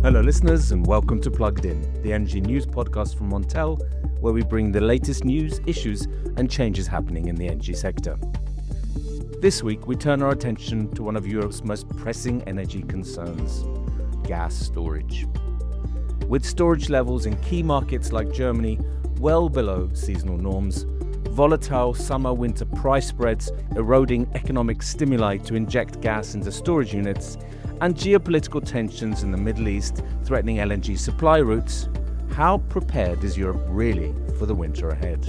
Hello, listeners, and welcome to Plugged In, the energy news podcast from Montel, where we bring the latest news, issues, and changes happening in the energy sector. This week, we turn our attention to one of Europe's most pressing energy concerns: gas storage. With storage levels in key markets like Germany well below seasonal norms, volatile summer-winter price spreads eroding economic stimuli to inject gas into storage units, and geopolitical tensions in the Middle East threatening LNG supply routes, how prepared is Europe really for the winter ahead?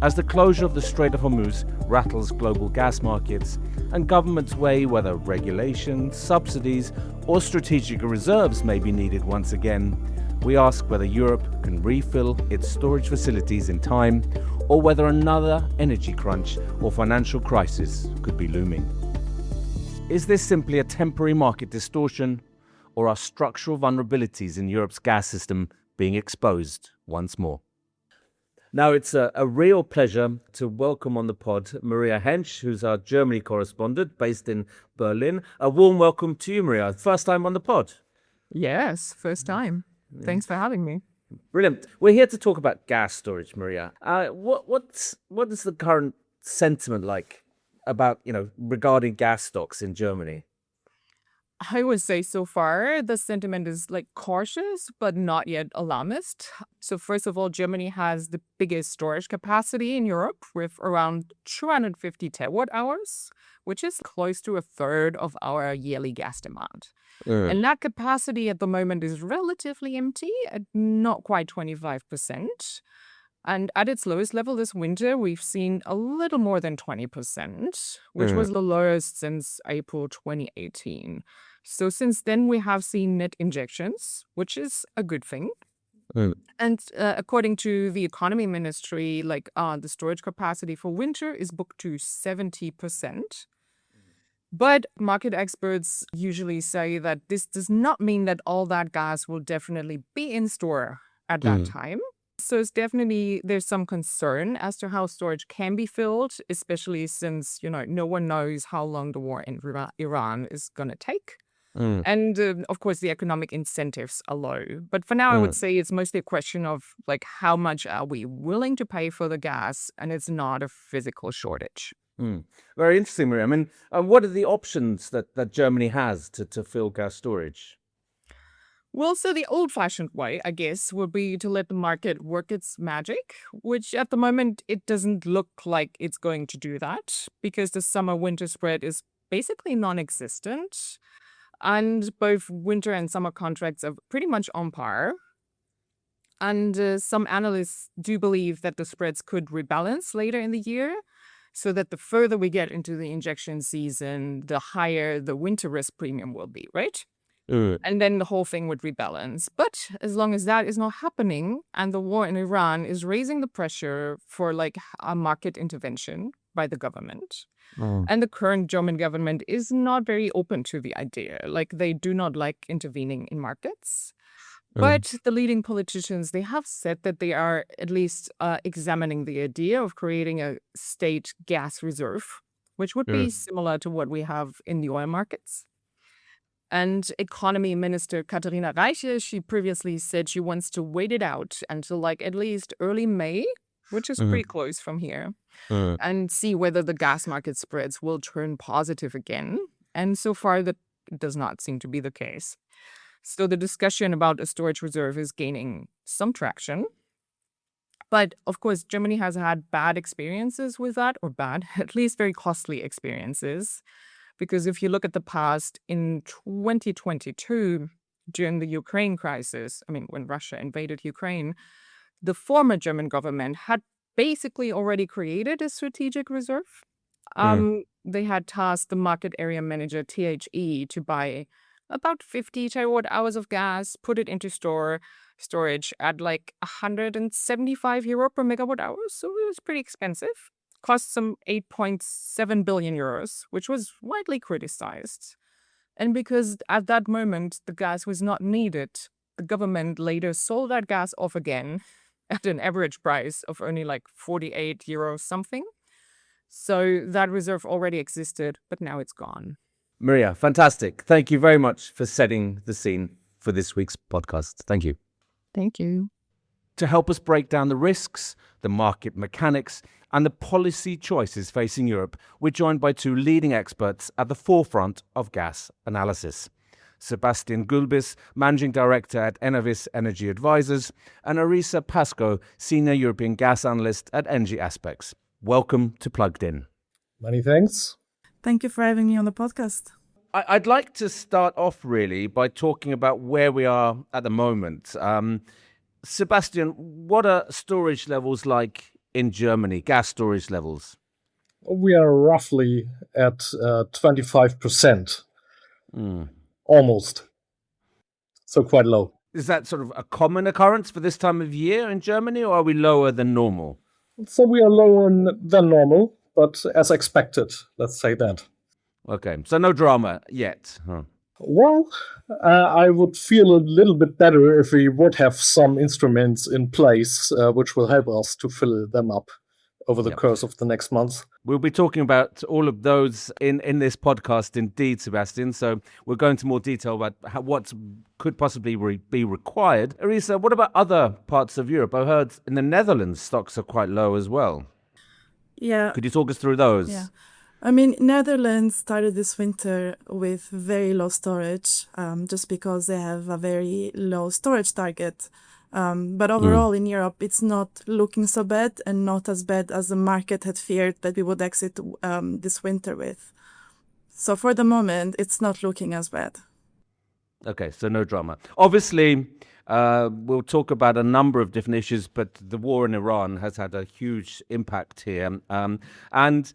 As the closure of the Strait of Hormuz rattles global gas markets and governments weigh whether regulation, subsidies, or strategic reserves may be needed once again, we ask whether Europe can refill its storage facilities in time, or whether another energy crunch or financial crisis could be looming. Is this simply a temporary market distortion, or are structural vulnerabilities in Europe's gas system being exposed once more? Now, it's a real pleasure to welcome on the pod Maria Hensch, who's our Germany correspondent based in Berlin. A warm welcome to you, Maria. First time on the pod. Yes, first time. Thanks for having me. Brilliant. We're here to talk about gas storage, Maria. What is the current sentiment like about, regarding gas stocks in Germany? I would say so far the sentiment is cautious, but not yet alarmist. So first of all, Germany has the biggest storage capacity in Europe with around 250 terawatt hours, which is close to a third of our yearly gas demand. And that capacity at the moment is relatively empty at not quite 25%. And at its lowest level this winter, we've seen a little more than 20%, which was the lowest since April 2018. So since then, we have seen net injections, which is a good thing. And according to the economy ministry, the storage capacity for winter is booked to 70%. But market experts usually say that this does not mean that all that gas will definitely be in store at that time. So there's some concern as to how storage can be filled, especially since, no one knows how long the war in Iran is going to take. And of course, the economic incentives are low. But for now, I would say it's mostly a question of how much are we willing to pay for the gas, and it's not a physical shortage. Very interesting, Maria. I mean, what are the options that Germany has to fill gas storage? Well, so the old-fashioned way, I guess, would be to let the market work its magic, which at the moment, it doesn't look like it's going to do that because the summer-winter spread is basically non-existent. And both winter and summer contracts are pretty much on par. And some analysts do believe that the spreads could rebalance later in the year, so that the further we get into the injection season, the higher the winter risk premium will be, right? And then the whole thing would rebalance. But as long as that is not happening and the war in Iran is raising the pressure for a market intervention by the government, and the current German government is not very open to the idea. They do not like intervening in markets. But the leading politicians, they have said that they are at least examining the idea of creating a state gas reserve, which would be similar to what we have in the oil markets. And Economy Minister Katharina Reiche, she previously said she wants to wait it out until at least early May, which is pretty close from here, and see whether the gas market spreads will turn positive again. And so far, that does not seem to be the case. So the discussion about a storage reserve is gaining some traction. But of course, Germany has had bad experiences with that, or at least very costly experiences. Because if you look at the past, in 2022, during the Ukraine crisis, when Russia invaded Ukraine, the former German government had basically already created a strategic reserve. They had tasked the market area manager, THE, to buy about 50 terawatt hours of gas, put it into storage at 175 euro per megawatt hour. So it was pretty expensive. Cost some 8.7 billion euros, which was widely criticized. And because at that moment the gas was not needed, the government later sold that gas off again at an average price of only 48 euros something. So that reserve already existed, but now it's gone. Maria, fantastic. Thank you very much for setting the scene for this week's podcast. Thank you. Thank you. To help us break down the risks, the market mechanics, and the policy choices facing Europe, we're joined by two leading experts at the forefront of gas analysis. Sebastian Gulbis, Managing Director at Enavis Energy Advisors, and Arisa Pasco, Senior European Gas Analyst at Engie Aspects. Welcome to Plugged In. Many thanks. Thank you for having me on the podcast. I'd like to start off really by talking about where we are at the moment. Sebastian, what are storage levels like in Germany, gas storage levels? We are roughly at 25%, almost. So quite low. Is that sort of a common occurrence for this time of year in Germany, or are we lower than normal? So we are lower than normal, but as expected, let's say that. Okay, so no drama yet. Huh. Well, I would feel a little bit better if we would have some instruments in place which will help us to fill them up over the course of the next months. We'll be talking about all of those in this podcast indeed, Sebastian. So we'll go into more detail about what could possibly be required. Arisa, what about other parts of Europe? I heard in the Netherlands stocks are quite low as well. Yeah. Could you talk us through those? Yeah. I mean, Netherlands started this winter with very low storage, just because they have a very low storage target. But overall in Europe, it's not looking so bad, and not as bad as the market had feared that we would exit this winter with. So for the moment, it's not looking as bad. Okay, so no drama. Obviously, we'll talk about a number of different issues, but the war in Iran has had a huge impact here. And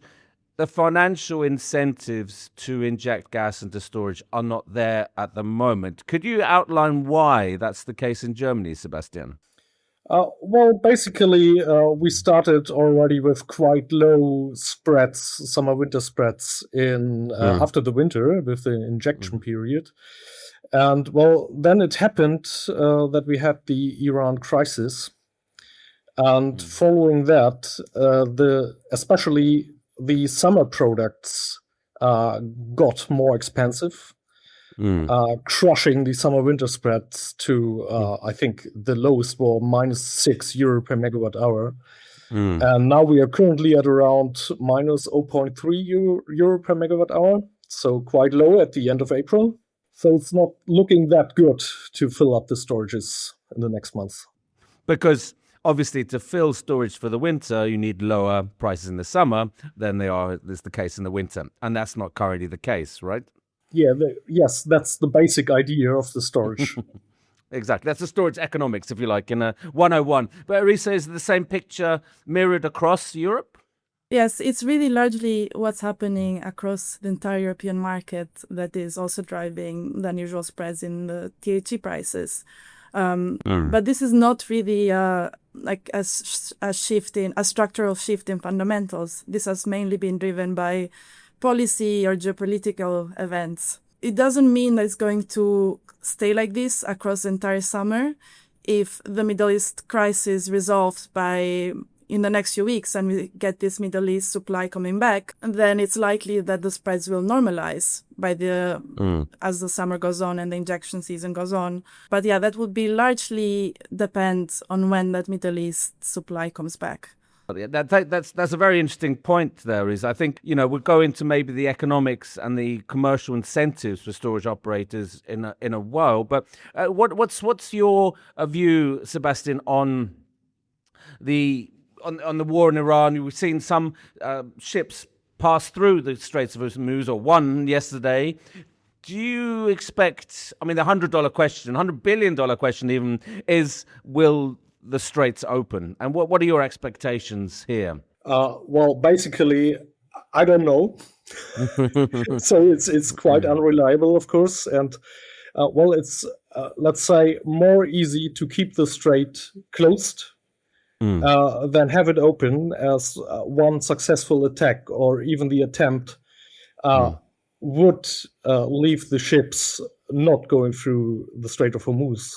the financial incentives to inject gas into storage are not there at the moment. Could you outline why that's the case in Germany, Sebastian? Well, basically, we started already with quite low spreads, summer-winter spreads in after the winter with the injection period. And, well, then it happened that we had the Iran crisis. And following that, especially the summer products got more expensive, crushing the summer-winter spreads to, I think, the lowest were minus €6 per megawatt hour. And now we are currently at around minus €0.3 per megawatt hour, so quite low at the end of April. So it's not looking that good to fill up the storages in the next month. Because obviously, to fill storage for the winter, you need lower prices in the summer than is the case in the winter. And that's not currently the case, right? Yeah, yes, that's the basic idea of the storage. Exactly. That's the storage economics, if you like, in a 101. But Arisa, is the same picture mirrored across Europe? Yes, it's really largely what's happening across the entire European market that is also driving the unusual spreads in the THE prices. But this is not really like a structural shift in fundamentals. This has mainly been driven by policy or geopolitical events. It doesn't mean that it's going to stay like this across the entire summer. If the Middle East crisis resolves in the next few weeks and we get this Middle East supply coming back, then it's likely that the spreads will normalize as the summer goes on and the injection season goes on. But yeah, that would be largely depend on when that Middle East supply comes back. That's a very interesting point there, is I think, we'll go into maybe the economics and the commercial incentives for storage operators in a while. But what's your view, Sebastian, on the war in Iran? We've seen some ships pass through the Strait of Hormuz, or one yesterday. Do you expect, the $100 question, $100 billion question even, is will the straits open? And what are your expectations here? Well, basically, I don't know. So it's quite unreliable, of course. And, it's, let's say, more easy to keep the strait closed than have it open, as one successful attack or even the attempt would leave the ships not going through the Strait of Hormuz.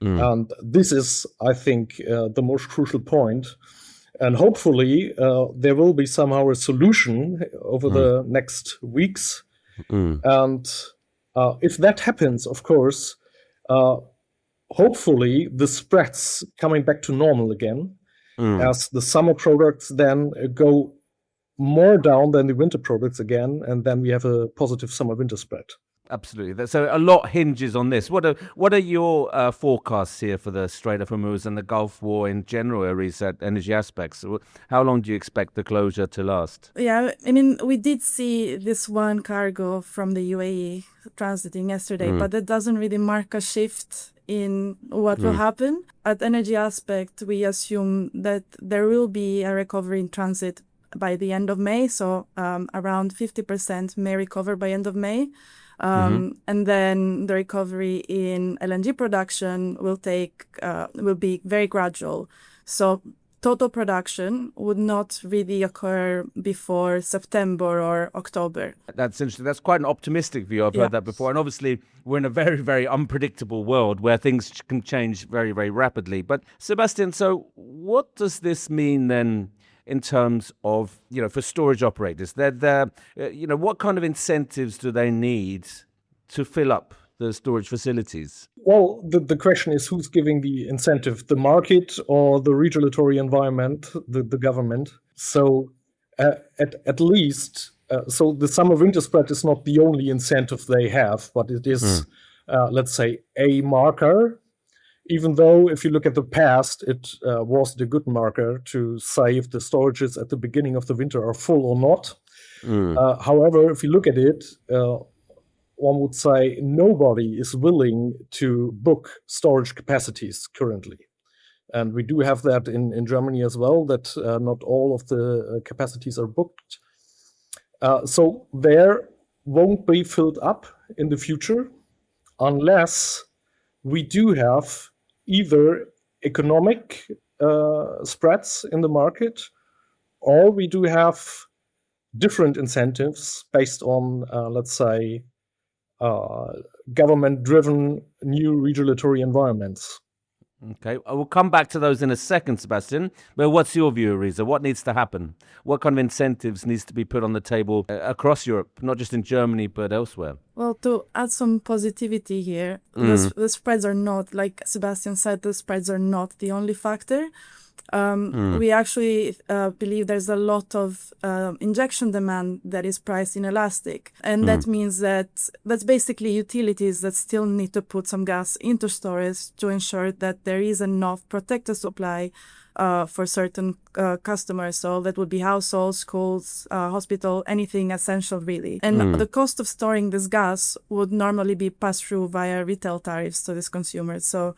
And this is, I think, the most crucial point. And hopefully there will be somehow a solution over the next weeks. And if that happens, of course, hopefully the spreads coming back to normal again, as the summer products then go more down than the winter products again, and then we have a positive summer-winter spread. Absolutely. So a lot hinges on this. What are your forecasts here for the Strait of Hormuz and the Gulf War in general, Arisa, energy aspects? How long do you expect the closure to last? Yeah, I mean, we did see this one cargo from the UAE transiting yesterday, but that doesn't really mark a shift in what will happen. At energy aspect, we assume that there will be a recovery in transit by the end of May, so around 50% may recover by end of May. And then the recovery in LNG production will be very gradual. So total production would not really occur before September or October. That's interesting. That's quite an optimistic view. I've heard that before. And obviously, we're in a very, very unpredictable world where things can change very, very rapidly. But Sebastian, so what does this mean then in terms of, for storage operators? What kind of incentives do they need to fill up the storage facilities? Well, the question is who's giving the incentive, the market or the regulatory environment, the government? So at least, so the summer-winter spread is not the only incentive they have, but it is, let's say, a marker. Even though if you look at the past, it wasn't a good marker to say if the storages at the beginning of the winter are full or not. However, if you look at it, one would say nobody is willing to book storage capacities currently. And we do have that in Germany as well, that not all of the capacities are booked. So there won't be filled up in the future unless we do have either economic spreads in the market, or we do have different incentives based on, let's say, government-driven new regulatory environments. Okay, I will come back to those in a second, Sebastian. But what's your view, Arisa? What needs to happen? What kind of incentives needs to be put on the table across Europe, not just in Germany, but elsewhere? Well, to add some positivity here, the spreads are not, like Sebastian said, the spreads are not the only factor. We actually believe there's a lot of injection demand that is price inelastic. And that means that's basically utilities that still need to put some gas into storage to ensure that there is enough protected supply for certain customers. So that would be households, schools, hospital, anything essential really. And the cost of storing this gas would normally be passed through via retail tariffs to these consumers. So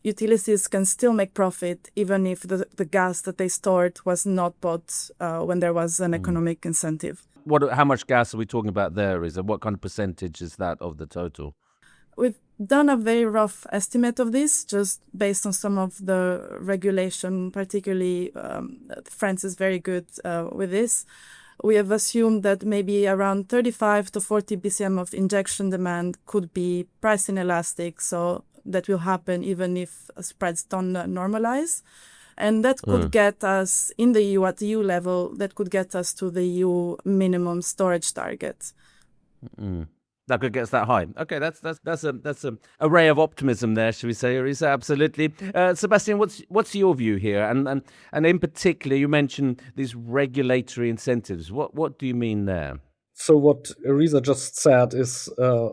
utilities can still make profit even if the gas that they stored was not bought when there was an economic incentive. How much gas are we talking about there? What kind of percentage is that of the total? We've done a very rough estimate of this, just based on some of the regulation, particularly France is very good with this. We have assumed that maybe around 35 to 40 BCM of injection demand could be price inelastic, so that will happen even if spreads don't normalize. And that could get us in the EU, at the EU level, that could get us to the EU minimum storage target. That could get us that high. Okay, that's a ray of optimism there, should we say, Arisa? Absolutely. Sebastian, what's your view here? And in particular, you mentioned these regulatory incentives. What do you mean there? So what Arisa just said is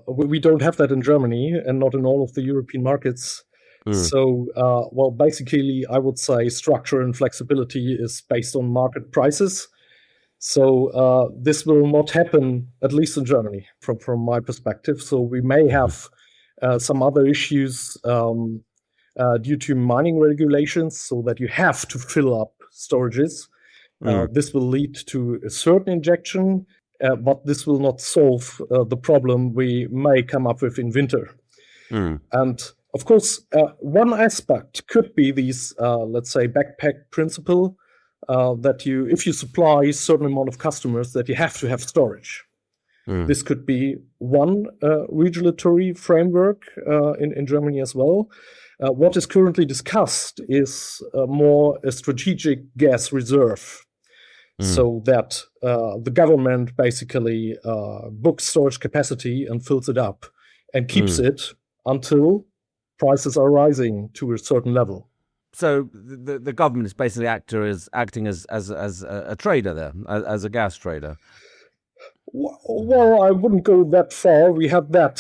we don't have that in Germany and not in all of the European markets. So, well, basically, I would say structure and flexibility is based on market prices. So this will not happen, at least in Germany, from my perspective. So we may have some other issues due to mining regulations, so that you have to fill up storages. This will lead to a certain injection, but this will not solve the problem we may come up with in winter. And of course, one aspect could be these, let's say, backpack principle, that if you supply a certain amount of customers, that you have to have storage. This could be one regulatory framework in Germany as well. What is currently discussed is more a strategic gas reserve, so that the government basically books storage capacity and fills it up and keeps it until prices are rising to a certain level. So the government is basically acting as a trader there, as a gas trader. Well, I wouldn't go that far. We had that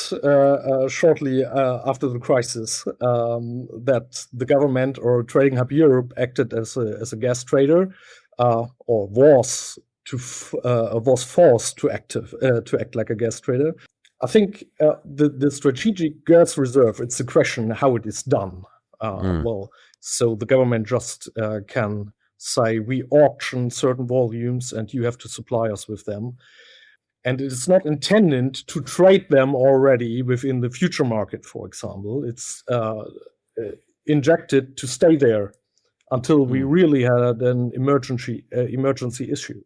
shortly after the crisis, that the government or Trading Hub Europe acted as a gas trader, or was forced to act like a gas trader. I think the strategic gas reserve, it's a question how it is done. Well, so the government just can say we auction certain volumes and you have to supply us with them. And it is not intended to trade them already within the future market, for example. It's injected to stay there until we really had an emergency issue.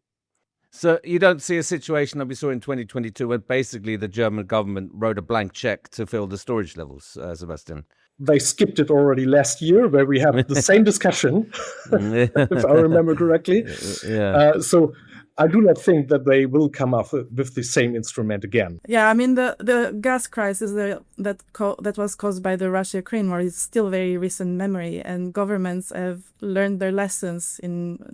So you don't see a situation that we saw in 2022 where basically the German government wrote a blank check to fill the storage levels, Sebastian? They skipped it already last year, where we had the same discussion, if I remember correctly. Yeah. So I do not think that they will come up with the same instrument again. Yeah, I mean, the gas crisis that was caused by the Russia-Ukraine war is still very recent memory, and governments have learned their lessons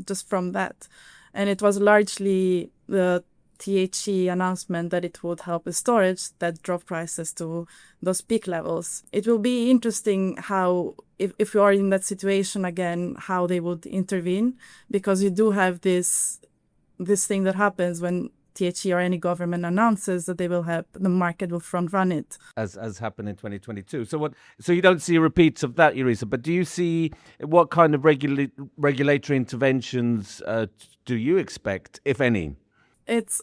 just from that. And it was largely the THE announcement that it would help with storage that drove prices to those peak levels. It will be interesting how, if you are in that situation again, how they would intervene, because you do have this thing that happens when THE or any government announces that they will have, the market will front run it. As happened in 2022. So you don't see repeats of that, Yerisa, but do you see what kind of regulatory interventions do you expect, if any? It's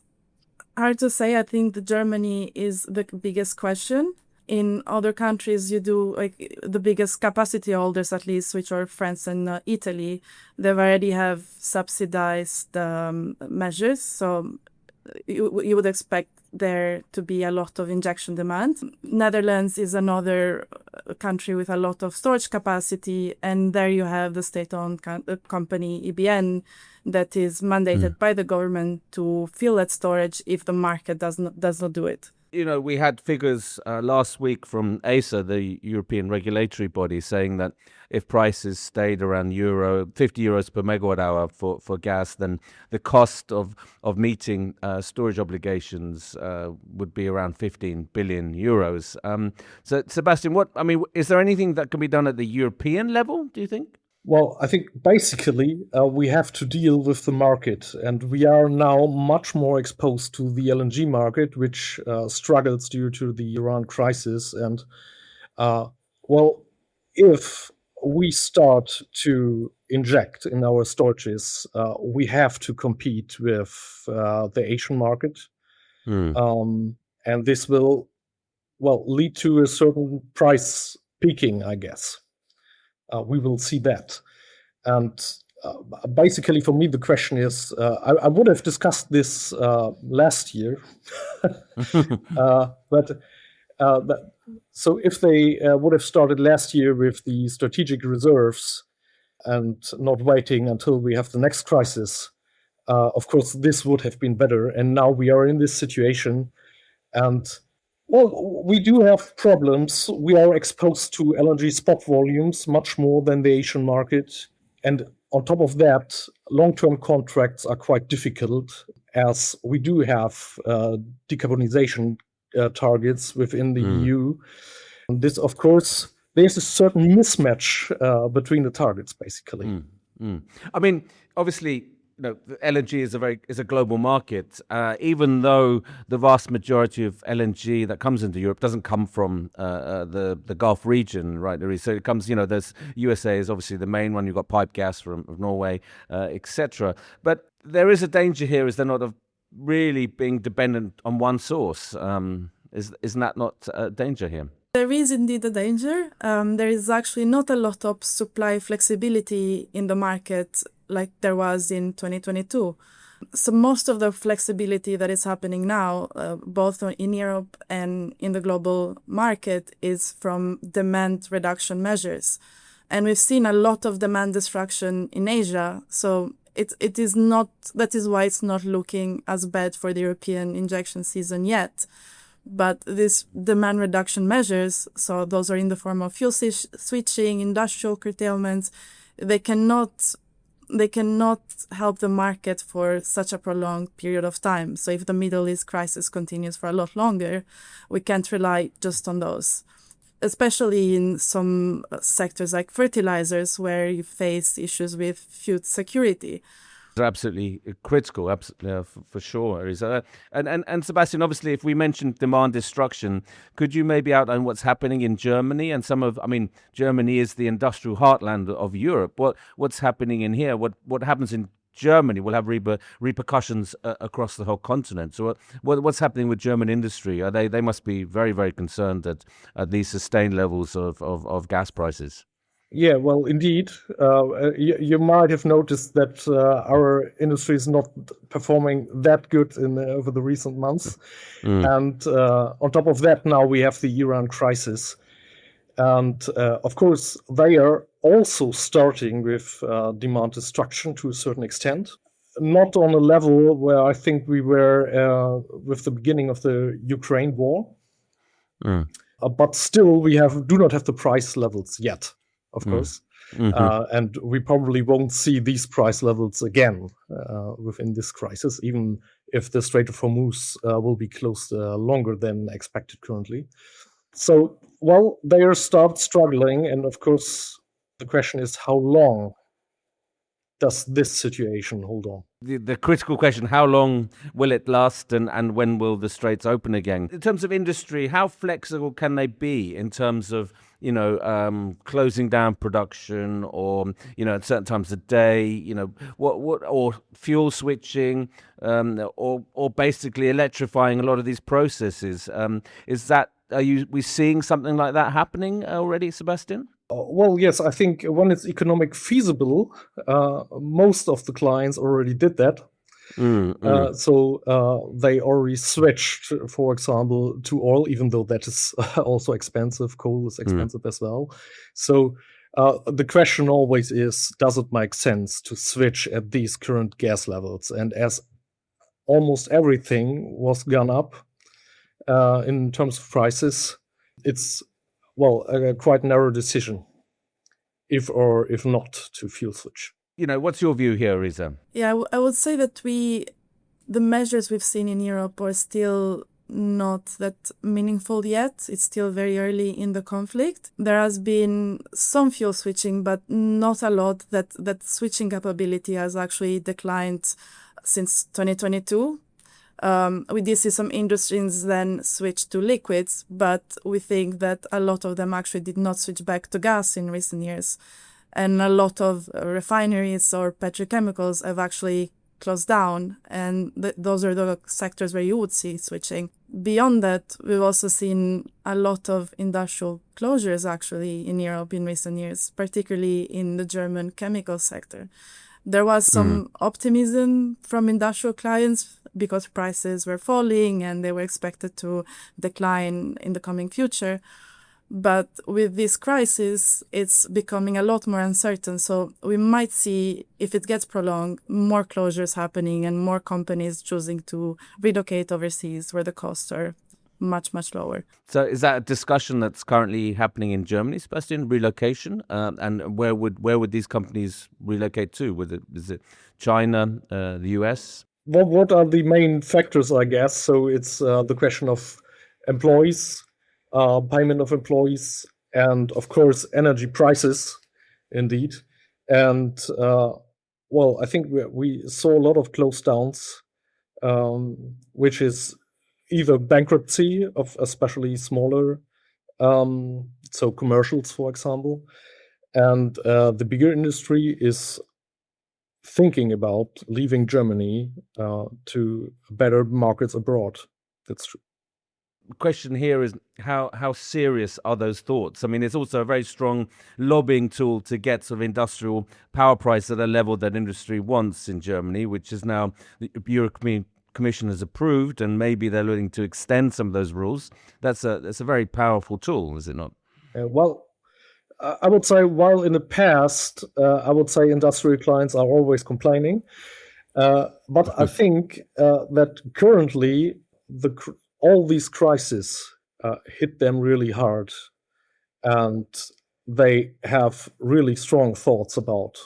hard to say. I think that Germany is the biggest question. In other countries, you do, like the biggest capacity holders, at least, which are France and Italy, they already have subsidized measures. So you would expect there to be a lot of injection demand. Netherlands is another country with a lot of storage capacity, and there you have the state-owned company EBN that is mandated by the government to fill that storage if the market does not do it. You know, we had figures last week from ACER, the European regulatory body, saying that if prices stayed around €50 per megawatt hour for gas, then the cost of meeting storage obligations would be around €15 billion. So, Sebastian, is there anything that can be done at the European level, do you think? Well, I think basically we have to deal with the market, and we are now much more exposed to the LNG market, which struggles due to the Iran crisis. And if we start to inject in our storages, we have to compete with the Asian market, and this will lead to a certain price peaking, I guess. We will see that. And basically, for me, the question is, I would have discussed this last year. So if they would have started last year with the strategic reserves and not waiting until we have the next crisis, of course, this would have been better. And now we are in this situation. And we do have problems. We are exposed to LNG spot volumes much more than the Asian market. And on top of that, long-term contracts are quite difficult, as we do have decarbonization targets within the EU. And this, of course, there's a certain mismatch between the targets, basically. I mean, obviously, LNG is a global market, even though the vast majority of LNG that comes into Europe doesn't come from the Gulf region, right? So it comes, there's USA is obviously the main one. You've got pipe gas from Norway, etc. But there is a danger here, is there not, of really being dependent on one source? Isn't that not a danger here? There is indeed a danger. There is actually not a lot of supply flexibility in the market like there was in 2022. So most of the flexibility that is happening now, both in Europe and in the global market, is from demand reduction measures. And we've seen a lot of demand destruction in Asia. So it is not, that is why it's not looking as bad for the European injection season yet. But these demand reduction measures, so those are in the form of fuel switching, industrial curtailments, they cannot help the market for such a prolonged period of time. So if the Middle East crisis continues for a lot longer, we can't rely just on those, especially in some sectors like fertilizers, where you face issues with food security. Absolutely critical, absolutely, for sure. And Sebastian, obviously, if we mentioned demand destruction, could you maybe outline what's happening in Germany and Germany is the industrial heartland of Europe. What's happening in here? What happens in Germany will have repercussions across the whole continent. So what's happening with German industry? They must be very, very concerned at these sustained levels of gas prices. Yeah, well, indeed. You might have noticed that our industry is not performing that good over the recent months. And on top of that, now we have the Iran crisis. And of course, they are also starting with demand destruction to a certain extent. Not on a level where I think we were with the beginning of the Ukraine war. But still, we do not have the price levels yet. Of course. And we probably won't see these price levels again within this crisis, even if the Strait of Hormuz will be closed longer than expected currently. So, well, they are struggling. And of course, the question is, how long does this situation hold on? The critical question, how long will it last and when will the straits open again? In terms of industry, how flexible can they be in terms of, closing down production or, at certain times of day, or fuel switching, or basically electrifying a lot of these processes? Are we seeing something like that happening already, Sebastian? Well, yes, I think when it's economic feasible, most of the clients already did that. So they already switched, for example, to oil, even though that is also expensive. Coal is expensive as well. So the question always is, does it make sense to switch at these current gas levels? And as almost everything was gone up in terms of prices, it's a quite narrow decision, if or if not to fuel switch. What's your view here, Risa? Yeah, I would say that the measures we've seen in Europe are still not that meaningful yet. It's still very early in the conflict. There has been some fuel switching, but not a lot. That switching capability has actually declined since 2022. We did see some industries then switch to liquids, but we think that a lot of them actually did not switch back to gas in recent years. And a lot of refineries or petrochemicals have actually closed down, and those are the sectors where you would see switching. Beyond that, we've also seen a lot of industrial closures actually in Europe in recent years, particularly in the German chemical sector. There was some optimism from industrial clients because prices were falling and they were expected to decline in the coming future. But with this crisis, it's becoming a lot more uncertain. So we might see, if it gets prolonged, more closures happening and more companies choosing to relocate overseas where the costs are much, much lower. So is that a discussion that's currently happening in Germany, Sebastian, relocation? And where would these companies relocate to? Is it China, the US? Well, what are the main factors, I guess? So it's the question of employees, payment of employees, and of course, energy prices, indeed. And I think we saw a lot of close downs, which is either bankruptcy of especially smaller, so commercials, for example. And the bigger industry is thinking about leaving Germany to better markets abroad. That's true. question here is how serious are those thoughts? I mean, it's also a very strong lobbying tool to get sort of industrial power price at a level that industry wants in Germany, which is now the European Commission has approved, and maybe they're looking to extend some of those rules. That's a very powerful tool, is it not? Well, I would say, while in the past, I would say industrial clients are always complaining, but I think that currently all these crises hit them really hard, and they have really strong thoughts about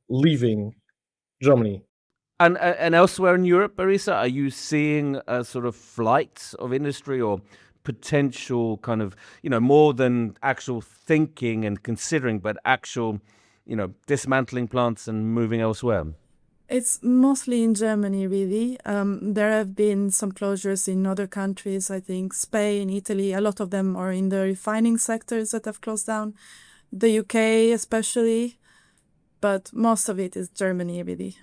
leaving Germany. And elsewhere in Europe, Barisa, are you seeing a sort of flight of industry or potential kind of, more than actual thinking and considering, but actual, dismantling plants and moving elsewhere? It's mostly in Germany, really. There have been some closures in other countries, I think Spain, Italy. A lot of them are in the refining sectors that have closed down. The UK especially, but most of it is Germany, really.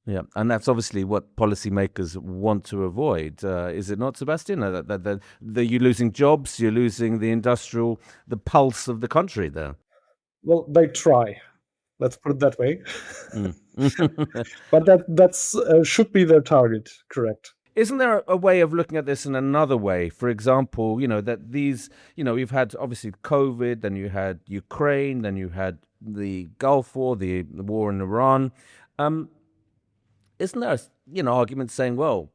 Yeah, and that's obviously what policymakers want to avoid, is it not, Sebastian? That you're losing jobs, you're losing the pulse of the country there. Well, they try. Let's put it that way. But that's should be their target, correct? Isn't there a way of looking at this in another way? For example, that these, we've had obviously COVID, then you had Ukraine, then you had the Gulf War, the war in Iran. Isn't there an argument saying, well,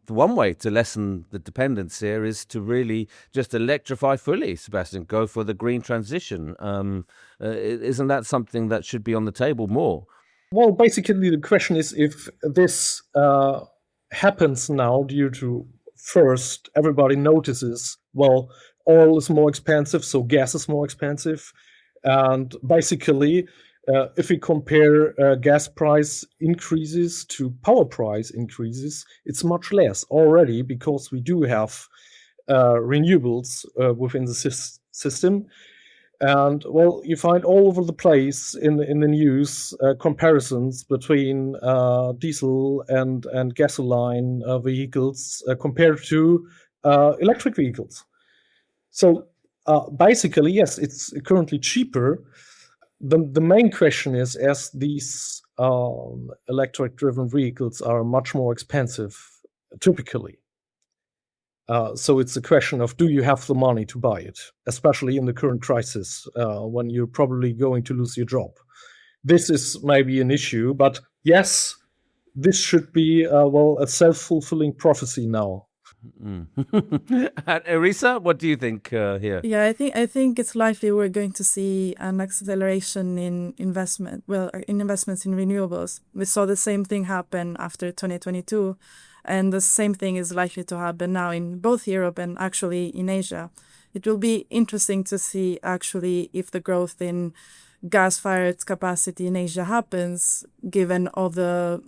one way to lessen the dependence here is to really just electrify fully, Sebastian, go for the green transition? Isn't that something that should be on the table more? Well, basically the question is if this happens now due to, first, everybody notices, well, oil is more expensive, so gas is more expensive. And basically, if we compare gas price increases to power price increases, it's much less already, because we do have renewables within the system. And, well, you find all over the place in the news comparisons between diesel and gasoline vehicles compared to electric vehicles. So basically, yes, it's currently cheaper. The main question is, as these electric-driven vehicles are much more expensive, typically. So it's a question of, do you have the money to buy it, especially in the current crisis, when you're probably going to lose your job. This is maybe an issue, but yes, this should be, a self-fulfilling prophecy now. Arisa, what do you think here? Yeah, I think it's likely we're going to see an acceleration in investment. Well, in investments in renewables. We saw the same thing happen after 2022, and the same thing is likely to happen now in both Europe and actually in Asia. It will be interesting to see actually if the growth in gas-fired capacity in Asia happens, given all the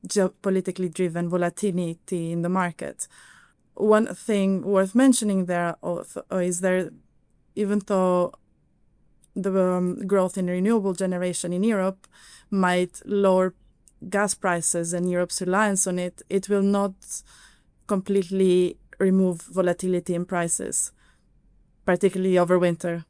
geopolitically driven volatility in the market. One thing worth mentioning there is there, even though the growth in renewable generation in Europe might lower gas prices and Europe's reliance on it, it will not completely remove volatility in prices, particularly over winter.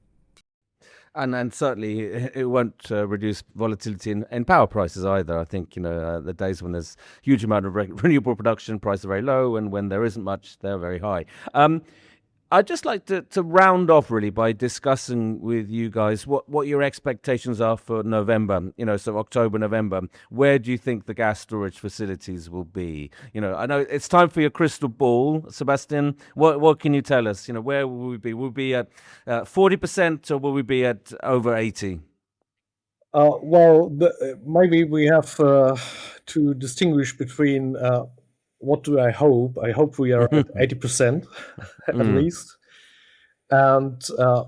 And certainly it won't reduce volatility in power prices either. I think, the days when there's huge amount of renewable production, prices are very low, and when there isn't much, they're very high. I'd just like to round off really by discussing with you guys what your expectations are for November, so October, November. Where do you think the gas storage facilities will be? I know it's time for your crystal ball, Sebastian. What can you tell us? Where will we be? Will we be at 40% or will we be at over 80%? Maybe we have to distinguish between what do I hope? I hope we are at 80% at least. And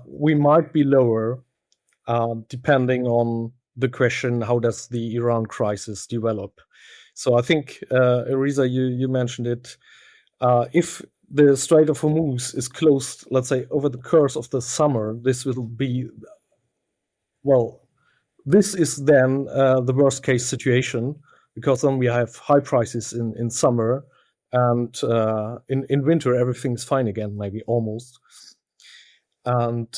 we might be lower depending on the question, how does the Iran crisis develop? So I think, Arisa, you mentioned it. If the Strait of Hormuz is closed, let's say, over the course of the summer, this will be, this is then the worst case situation, because then we have high prices in summer and in winter everything's fine again, maybe almost. And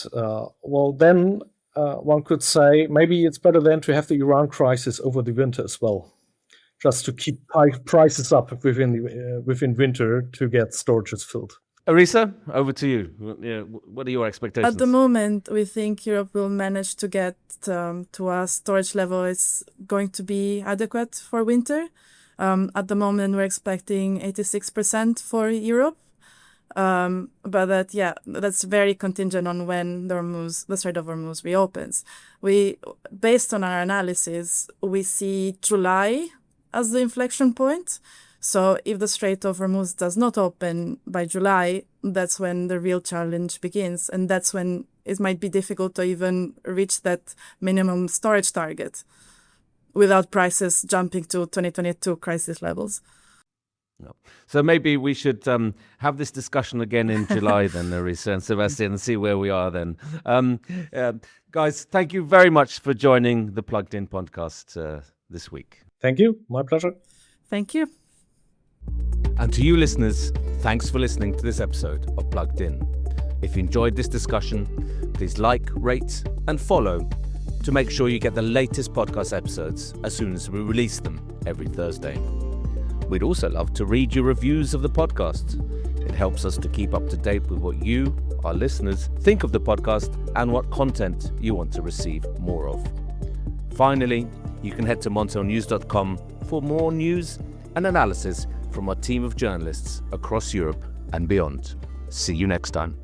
then one could say maybe it's better then to have the Iran crisis over the winter as well, just to keep prices up within winter to get storages filled. Arisa, over to you. What are your expectations? At the moment, we think Europe will manage to get to a storage level is going to be adequate for winter. At the moment, we're expecting 86% for Europe. But that's very contingent on when the Strait of Hormuz reopens. Based on our analysis, we see July as the inflection point. So if the Strait of Hormuz does not open by July, that's when the real challenge begins. And that's when it might be difficult to even reach that minimum storage target without prices jumping to 2022 crisis levels. No. So maybe we should have this discussion again in July then, Arisa and Sverrisson, and see where we are then. Guys, thank you very much for joining the Plugged In podcast this week. Thank you. My pleasure. Thank you. And to you listeners, thanks for listening to this episode of Plugged In. If you enjoyed this discussion, please like, rate and follow to make sure you get the latest podcast episodes as soon as we release them every Thursday. We'd also love to read your reviews of the podcast. It helps us to keep up to date with what you, our listeners, think of the podcast and what content you want to receive more of. Finally, you can head to montelnews.com for more news and analysis from our team of journalists across Europe and beyond. See you next time.